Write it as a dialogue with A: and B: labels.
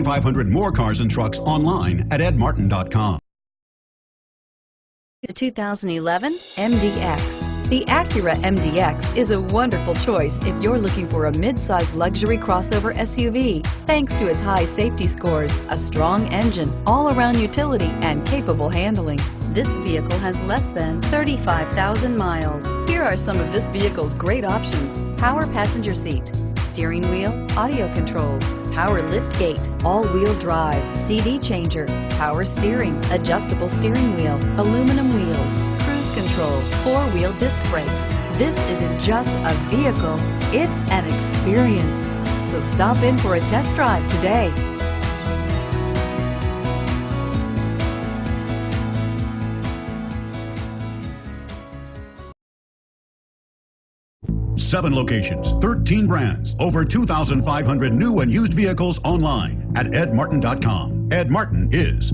A: 500 more cars and trucks online at edmartin.com.
B: The 2011 MDX. The Acura MDX is a wonderful choice if you're looking for a mid-size luxury crossover SUV. Thanks to its high safety scores, a strong engine, all-around utility, and capable handling, this vehicle has less than 35,000 miles. Here are some of this vehicle's great options: power passenger seat, steering wheel audio controls, power lift gate, all-wheel drive, CD changer, power steering, adjustable steering wheel, aluminum wheels, cruise control, four-wheel disc brakes. This isn't just a vehicle, it's an experience. So stop in for a test drive today.
A: Seven locations, 13 brands, over 2,500 new and used vehicles online at edmartin.com. Ed Martin is